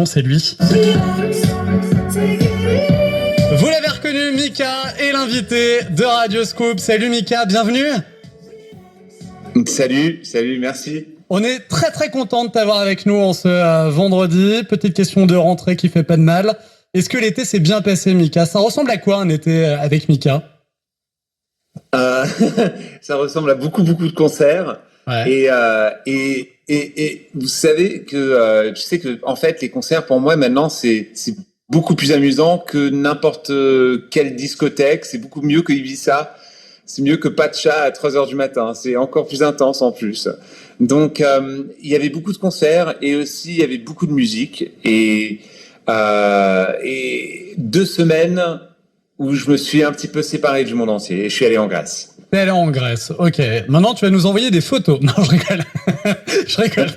C'est lui. Vous l'avez reconnu, Mika est l'invité de Radioscoop. Salut Mika, bienvenue. Salut, merci. On est très très content de t'avoir avec nous en ce vendredi. Petite question de rentrée qui fait pas de mal. Est-ce que l'été s'est bien passé, Mika? Ça ressemble à quoi un été avec Mika? Ça ressemble à beaucoup de concerts. Ouais. Et vous savez que tu sais que en fait les concerts pour moi maintenant c'est beaucoup plus amusant que n'importe quelle discothèque. C'est beaucoup mieux que Ibiza. C'est mieux que Pacha à 3h du matin. C'est encore plus intense en plus. Donc, il y avait beaucoup de concerts et aussi il y avait beaucoup de musique. Et 2 semaines où je me suis un petit peu séparé du monde entier. Et je suis allé en Grèce. T'es allé en Grèce, ok. Maintenant, tu vas nous envoyer des photos. Non, je rigole. Je rigole.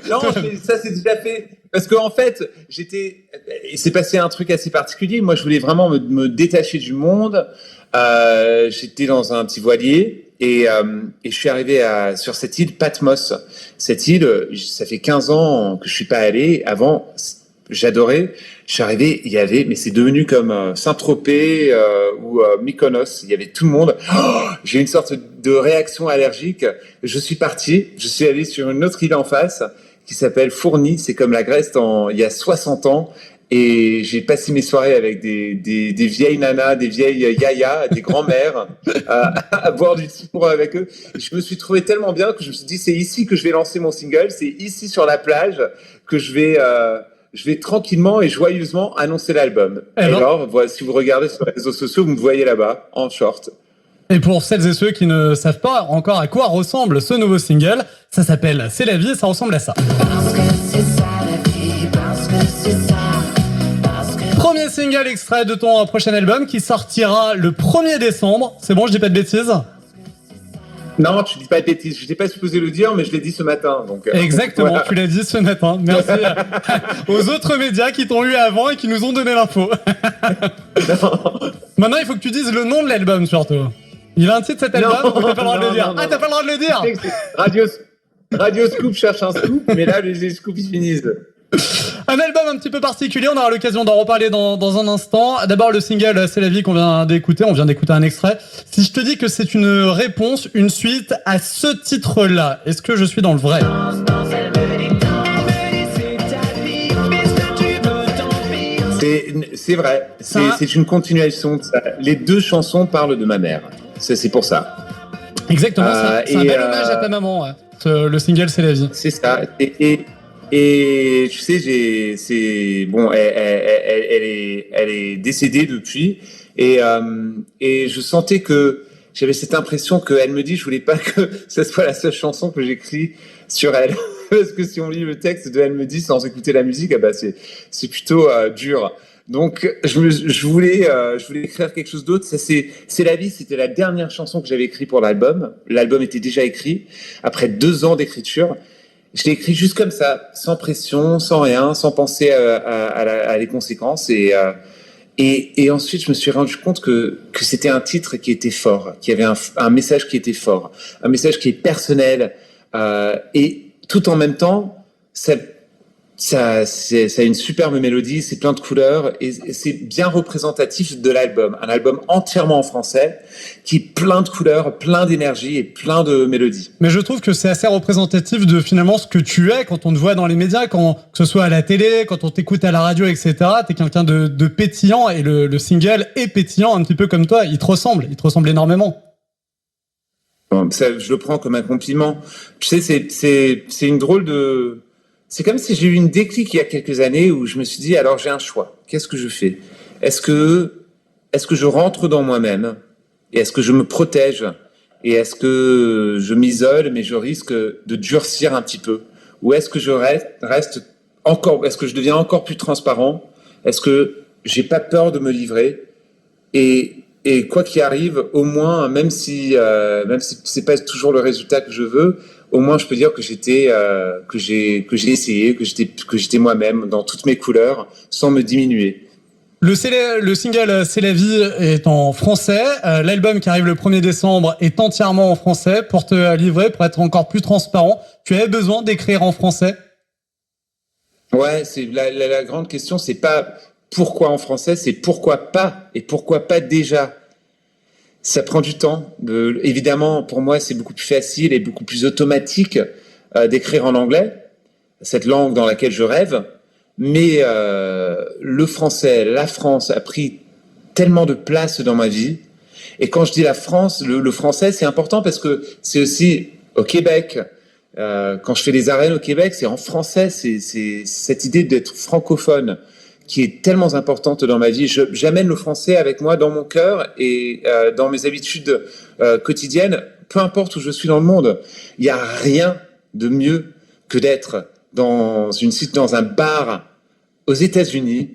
Non, ça c'est déjà fait. Parce qu'en fait, il s'est passé un truc assez particulier. Moi, je voulais vraiment me détacher du monde. J'étais dans un petit voilier et je suis arrivé sur cette île Patmos. Cette île, ça fait 15 ans que je suis pas allé. Avant, j'adorais. Je suis arrivé, mais c'est devenu comme Saint-Tropez ou Mykonos. Il y avait tout le monde. J'ai eu une sorte de réaction allergique. Je suis parti. Je suis allé sur une autre île en face qui s'appelle Fourni. C'est comme la Grèce il y a 60 ans. Et j'ai passé mes soirées avec des vieilles nanas, des vieilles yayas, des grands-mères, à boire du cidre avec eux. Et je me suis trouvé tellement bien que je me suis dit, c'est ici que je vais lancer mon single, c'est ici sur la plage que je vais tranquillement et joyeusement annoncer l'album. Et alors, si vous regardez sur les réseaux sociaux, vous me voyez là-bas, en short. Et pour celles et ceux qui ne savent pas encore à quoi ressemble ce nouveau single, ça s'appelle C'est la vie et ça ressemble à ça. Parce que c'est ça la vie, parce que c'est ça. Premier single extrait de ton prochain album qui sortira le 1er décembre. C'est bon, je dis pas de bêtises? Non, tu dis pas de bêtises. Je n'étais pas supposé le dire, mais je l'ai dit ce matin. Donc, exactement, voilà. Tu l'as dit ce matin. Merci aux autres médias qui t'ont eu avant et qui nous ont donné l'info. Maintenant, il faut que tu dises le nom de l'album surtout. Il a un titre cet album ou t'as pas le droit de le dire? T'as pas le droit de le dire? Radio Scoop cherche un scoop, mais là, les scoops ils finissent. Un album un petit peu particulier, on aura l'occasion d'en reparler dans un instant. D'abord le single C'est la vie qu'on vient d'écouter, on vient d'écouter un extrait. Si je te dis que c'est une réponse, une suite à ce titre-là, est-ce que je suis dans le vrai? C'est vrai, c'est une continuation de ça. Les 2 chansons parlent de ma mère, c'est pour ça. Exactement, c'est un bel hommage à ta maman, ouais. Le single C'est la vie. C'est ça, et tu sais, elle est décédée depuis, et je sentais que j'avais cette impression qu'elle me dit, je voulais pas que ce soit la seule chanson que j'écris sur elle, parce que si on lit le texte de Elle me dit sans écouter la musique, c'est plutôt dur. Donc je voulais écrire quelque chose d'autre. Ça c'est la vie. C'était la dernière chanson que j'avais écrite pour l'album. L'album était déjà écrit après 2 ans d'écriture. Je l'ai écrit juste comme ça, sans pression, sans rien, sans penser à les conséquences. Et ensuite, je me suis rendu compte que c'était un titre qui était fort, qui avait un message qui était fort, un message qui est personnel, et tout en même temps, ça a une superbe mélodie, c'est plein de couleurs et c'est bien représentatif de l'album. Un album entièrement en français qui est plein de couleurs, plein d'énergie et plein de mélodies. Mais je trouve que c'est assez représentatif de finalement ce que tu es quand on te voit dans les médias, que ce soit à la télé, quand on t'écoute à la radio, etc. T'es quelqu'un de pétillant et le single est pétillant un petit peu comme toi. Il te ressemble énormément. Bon, ça, je le prends comme un compliment. Tu sais, c'est une drôle de... C'est comme si j'ai eu une déclic il y a quelques années où je me suis dit, alors j'ai un choix. Qu'est-ce que je fais? Est-ce que je rentre dans moi-même? Et est-ce que je me protège? Et est-ce que je m'isole, mais je risque de durcir un petit peu? Ou est-ce que je reste encore, est-ce que je deviens encore plus transparent? Est-ce que j'ai pas peur de me livrer? Et quoi qu'il arrive, au moins, même si c'est pas toujours le résultat que je veux, au moins je peux dire que j'ai essayé, que j'étais moi-même dans toutes mes couleurs, sans me diminuer. Le single C'est la vie est en français. L'album qui arrive le 1er décembre est entièrement en français. Pour te livrer, pour être encore plus transparent, tu avais besoin d'écrire en français? Ouais, c'est la grande question, c'est pas pourquoi en français, c'est pourquoi pas et pourquoi pas déjà. Ça prend du temps. Évidemment, pour moi, c'est beaucoup plus facile et beaucoup plus automatique d'écrire en anglais, cette langue dans laquelle je rêve. Mais le français, la France a pris tellement de place dans ma vie. Et quand je dis la France, le français, c'est important parce que c'est aussi au Québec. Quand je fais des arènes au Québec, c'est en français. C'est cette idée d'être francophone qui est tellement importante dans ma vie. J'amène le français avec moi dans mon cœur et dans mes habitudes quotidiennes, peu importe où je suis dans le monde. Il n'y a rien de mieux que d'être dans un bar aux États-Unis.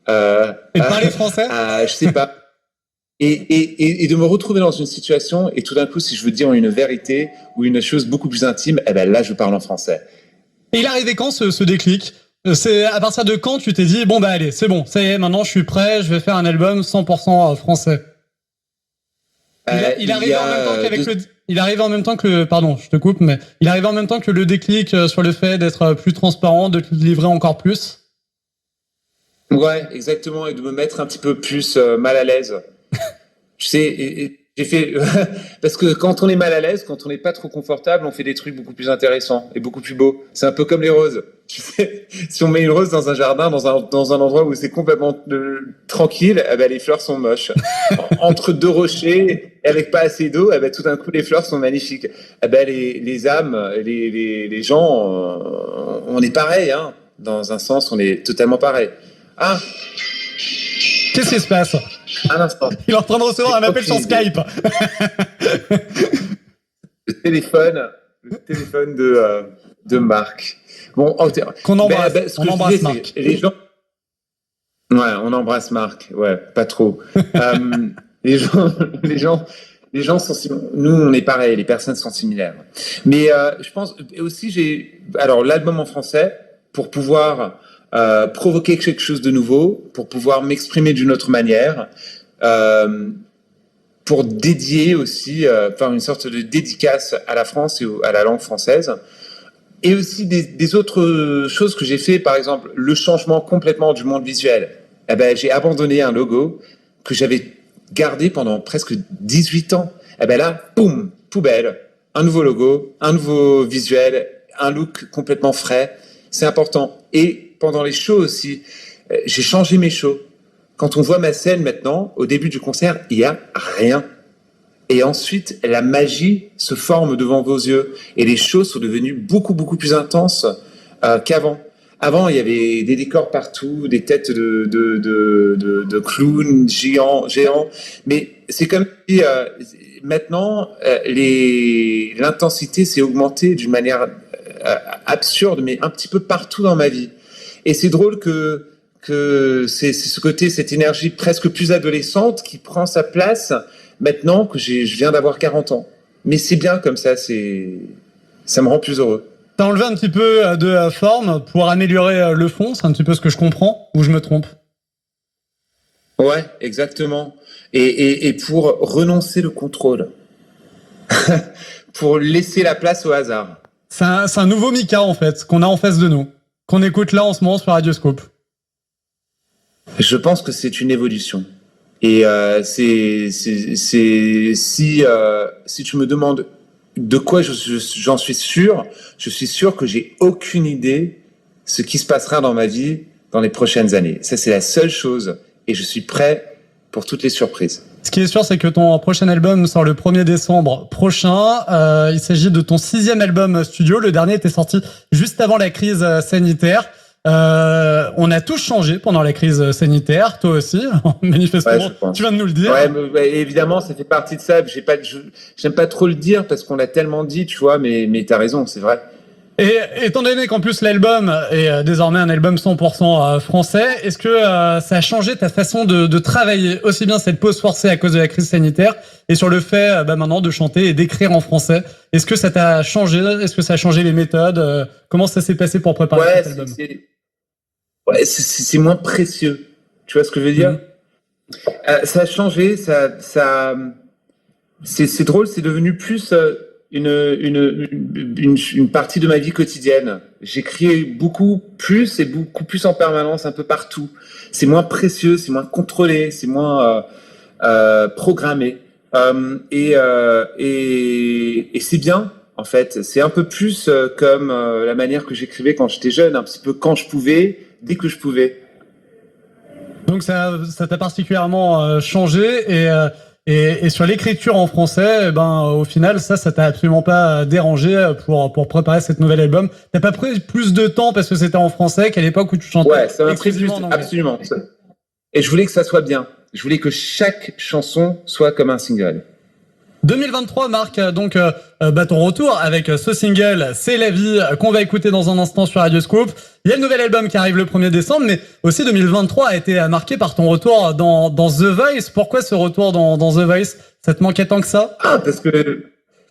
Et de parler français je sais pas. Et de me retrouver dans une situation et tout d'un coup, si je veux dire une vérité ou une chose beaucoup plus intime, eh ben là, je parle en français. Et il arrivait quand ce déclic? C'est à partir de quand tu t'es dit bon bah allez, c'est bon, ça y est, maintenant je suis prêt, je vais faire un album 100% français. Il arrive en même temps qu'avec il arrive en même temps que pardon, je te coupe, mais il arrive en même temps que le déclic sur le fait d'être plus transparent, de te livrer encore plus. Ouais, exactement, et de me mettre un petit peu plus mal à l'aise. Tu sais, j'ai fait parce que quand on est mal à l'aise, quand on n'est pas trop confortable, on fait des trucs beaucoup plus intéressants et beaucoup plus beaux. C'est un peu comme les roses. Tu sais, si on met une rose dans un jardin, dans un endroit où c'est complètement tranquille, eh ben les fleurs sont moches. Entre deux rochers et avec pas assez d'eau, eh ben tout d'un coup les fleurs sont magnifiques. Eh ben les âmes, les gens, on est pareil, hein. Dans un sens, on est totalement pareil. Ah. Qu'est-ce qui se passe? Un instant. Il est en train de recevoir un appel sur Skype. Le téléphone de Marc. Bon, qu'on embrasse. On embrasse Marc. Les gens. Ouais, on embrasse Marc. Ouais, pas trop. Les gens sont nous, on est pareil. Les personnes sont similaires. Mais je pense aussi alors l'album en français pour pouvoir provoquer quelque chose de nouveau, pour pouvoir m'exprimer d'une autre manière, pour dédier aussi, faire une sorte de dédicace à la France et à la langue française. Et aussi des autres choses que j'ai fait, par exemple, le changement complètement du monde visuel. Eh ben, j'ai abandonné un logo que j'avais gardé pendant presque 18 ans. Eh ben là, boum, poubelle, un nouveau logo, un nouveau visuel, un look complètement frais. C'est important. Et pendant les shows aussi, j'ai changé mes shows. Quand on voit ma scène maintenant, au début du concert, il n'y a rien. Et ensuite, la magie se forme devant vos yeux. Et les shows sont devenus beaucoup, beaucoup plus intenses qu'avant. Avant, il y avait des décors partout, des têtes de clowns géants. Mais c'est comme si maintenant, l'intensité s'est augmentée d'une manière absurde, mais un petit peu partout dans ma vie. Et c'est drôle que c'est ce côté, cette énergie presque plus adolescente qui prend sa place maintenant que je viens d'avoir 40 ans. Mais c'est bien comme ça, ça me rend plus heureux. T'as enlevé un petit peu de forme pour améliorer le fond, c'est un petit peu ce que je comprends, ou je me trompe? Ouais, exactement. Et pour renoncer le contrôle. Pour laisser la place au hasard. C'est un nouveau Mika, en fait, qu'on a en face de nous, qu'on écoute là en ce moment sur Radioscope. Je pense que c'est une évolution. Et si tu me demandes de quoi j'en suis sûr, je suis sûr que j'ai aucune idée ce qui se passera dans ma vie dans les prochaines années. Ça, c'est la seule chose. Et je suis prêt pour toutes les surprises. Ce qui est sûr, c'est que ton prochain album sort le 1er décembre prochain. Il s'agit de ton 6e album studio. Le dernier était sorti juste avant la crise sanitaire. On a tous changé pendant la crise sanitaire, toi aussi, manifestement. Ouais, tu viens de nous le dire. Ouais, évidemment, ça fait partie de ça. J'aime pas trop le dire parce qu'on l'a tellement dit, tu vois, mais t'as raison, c'est vrai. Et étant donné qu'en plus l'album est désormais un album 100% français, est-ce que ça a changé ta façon de travailler, aussi bien cette pause forcée à cause de la crise sanitaire et sur le fait maintenant de chanter et d'écrire en français? Est-ce que ça t'a changé? Est-ce que ça a changé les méthodes? Comment ça s'est passé pour préparer cet album? C'est moins précieux. Tu vois ce que je veux dire? Ça a changé, c'est drôle, c'est devenu plus une partie de ma vie quotidienne. J'écris beaucoup plus en permanence, un peu partout. C'est moins précieux, c'est moins contrôlé, c'est moins programmé. Et c'est bien, en fait. C'est un peu plus comme la manière que j'écrivais quand j'étais jeune, un petit peu quand je pouvais, dès que je pouvais. Donc ça t'a particulièrement changé et sur l'écriture en français, au final ça t'a absolument pas dérangé pour préparer cette nouvelle album. T'as pas pris plus de temps parce que c'était en français qu'à l'époque où tu chantais. Ouais, ça m'a pris plus, absolument. Et je voulais que ça soit bien. Je voulais que chaque chanson soit comme un single. 2023 marque donc ton retour avec ce single C'est la vie qu'on va écouter dans un instant sur Radio Scoop. Il y a le nouvel album qui arrive le 1er décembre, mais aussi 2023 a été marqué par ton retour dans The Voice. Pourquoi ce retour dans The Voice? Ça te manquait tant que ça?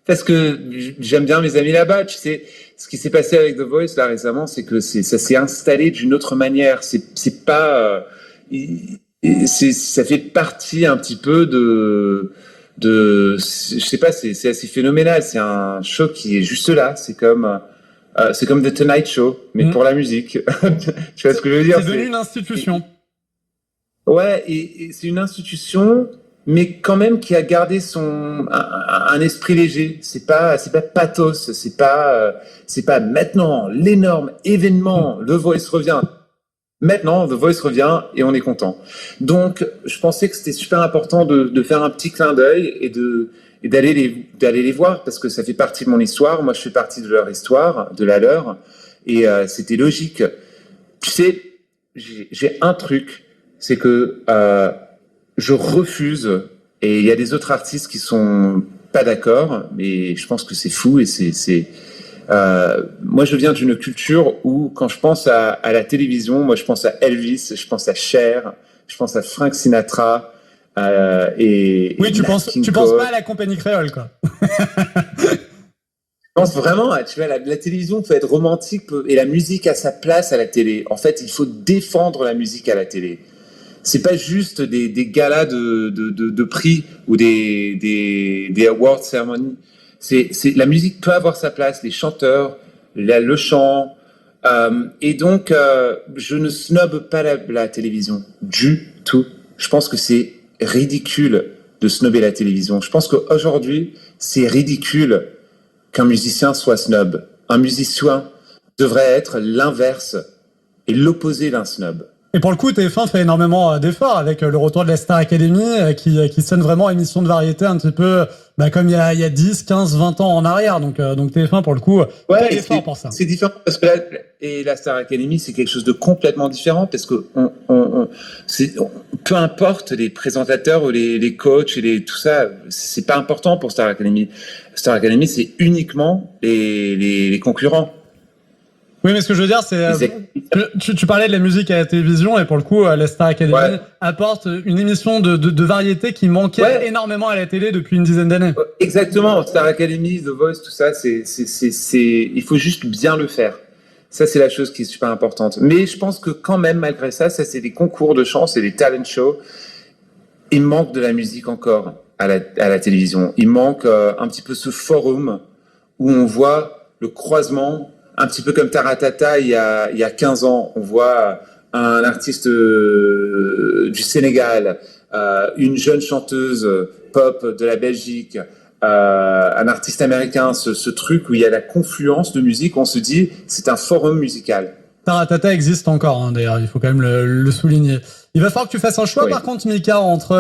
Parce que j'aime bien mes amis là-bas. Tu sais, ce qui s'est passé avec The Voice là récemment, c'est que ça s'est installé d'une autre manière. C'est pas ça fait partie un petit peu je sais pas, c'est assez phénoménal. C'est un show qui est juste là. C'est comme The Tonight Show, mais pour la musique. Tu vois ce que je veux dire? C'est devenu une institution. Ouais, et c'est une institution, mais quand même qui a gardé un esprit léger. C'est pas pathos. C'est pas maintenant l'énorme événement. The Voice revient. Maintenant, The Voice revient et on est content. Donc, je pensais que c'était super important de faire un petit clin d'œil et d'aller les voir parce que ça fait partie de mon histoire. Moi, je fais partie de leur histoire, de la leur, et c'était logique. Tu sais, j'ai un truc, c'est que je refuse, et il y a des autres artistes qui sont pas d'accord, mais je pense que c'est fou et moi, je viens d'une culture où, quand je pense à la télévision, moi, je pense à Elvis, je pense à Cher, je pense à Frank Sinatra, et oui, tu penses pas à la compagnie créole, quoi. Je pense vraiment, tu vois, la télévision peut être romantique et la musique a sa place à la télé. En fait, il faut défendre la musique à la télé. C'est pas juste des galas de prix ou des awards ceremonies. La musique peut avoir sa place, les chanteurs, le chant, et donc je ne snobe pas la télévision du tout. Je pense que c'est ridicule de snobber la télévision. Je pense qu'aujourd'hui, c'est ridicule qu'un musicien soit snob. Un musicien devrait être l'inverse et l'opposé d'un snob. Et pour le coup, TF1 fait énormément d'efforts avec le retour de la Star Academy qui sonne vraiment émission de variété un petit peu comme il y a 10, 15, 20 ans en arrière. Donc TF1 pour le coup fait l'effort pour ça. C'est différent parce que la Star Academy, c'est quelque chose de complètement différent parce que peu importe les présentateurs ou les coachs et tout ça, c'est pas important pour Star Academy. Star Academy, c'est uniquement les concurrents. Oui, mais ce que je veux dire, c'est tu parlais de la musique à la télévision et pour le coup, la Star Academy apporte une émission de variété qui manquait énormément à la télé depuis une dizaine d'années. Exactement, Star Academy, The Voice, tout ça, il faut juste bien le faire. Ça, c'est la chose qui est super importante. Mais je pense que quand même, malgré ça, c'est des concours de chant, c'est des talent shows. Il manque de la musique encore à la télévision. Il manque un petit peu ce forum où on voit le croisement. Un petit peu comme Taratata, il y a 15 ans, on voit un artiste du Sénégal, une jeune chanteuse pop de la Belgique, un artiste américain, ce truc où il y a la confluence de musique, on se dit, c'est un forum musical. Taratata existe encore, d'ailleurs, il faut quand même le souligner. Il va falloir que tu fasses un choix, par contre, Mika, entre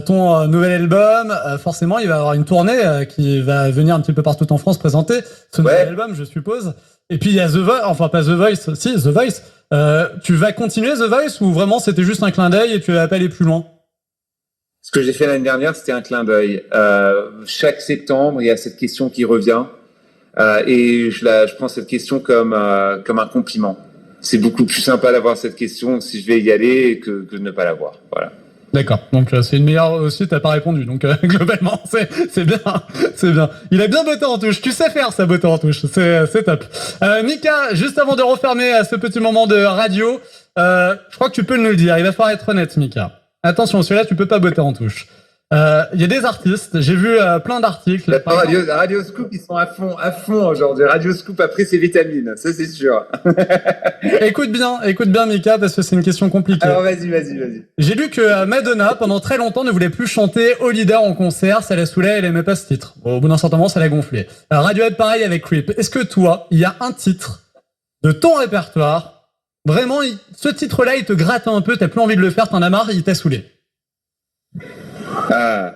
ton nouvel album. Forcément, il va y avoir une tournée qui va venir un petit peu partout en France présenter ce nouvel album, je suppose. Et puis, il y a The Voice, enfin pas The Voice, si, The Voice. Tu vas continuer The Voice ou vraiment c'était juste un clin d'œil et tu vas pas aller plus loin? Ce que j'ai fait l'année dernière, c'était un clin d'œil. Chaque septembre, il y a cette question qui revient. Et je prends cette question comme un compliment. C'est beaucoup plus sympa d'avoir cette question si je vais y aller que de ne pas l'avoir. Voilà. D'accord. Donc c'est une meilleure aussi. T'as pas répondu. Donc globalement, c'est bien, c'est bien. Il a bien botté en touche. Tu sais faire ça, botter en touche. C'est top. Mika, juste avant de refermer ce petit moment de radio, je crois que tu peux nous le dire. Il va falloir être honnête, Mika. Attention, celui-là, tu peux pas botter en touche. Il y a des artistes, j'ai vu plein d'articles. Radio Scoop, ils sont à fond aujourd'hui. Radio Scoop a pris ses vitamines, ça c'est sûr. Écoute bien, Mika, parce que c'est une question compliquée. Alors vas-y. J'ai lu que Madonna, pendant très longtemps, ne voulait plus chanter Holiday en concert, ça la saoulait, elle aimait pas ce titre. Bon, au bout d'un certain moment, ça l'a gonflé. Radiohead, pareil avec Creep. Est-ce que toi, il y a un titre de ton répertoire, vraiment, ce titre-là, il te gratte un peu, t'as plus envie de le faire, t'en as marre, il t'a saoulé? Ah,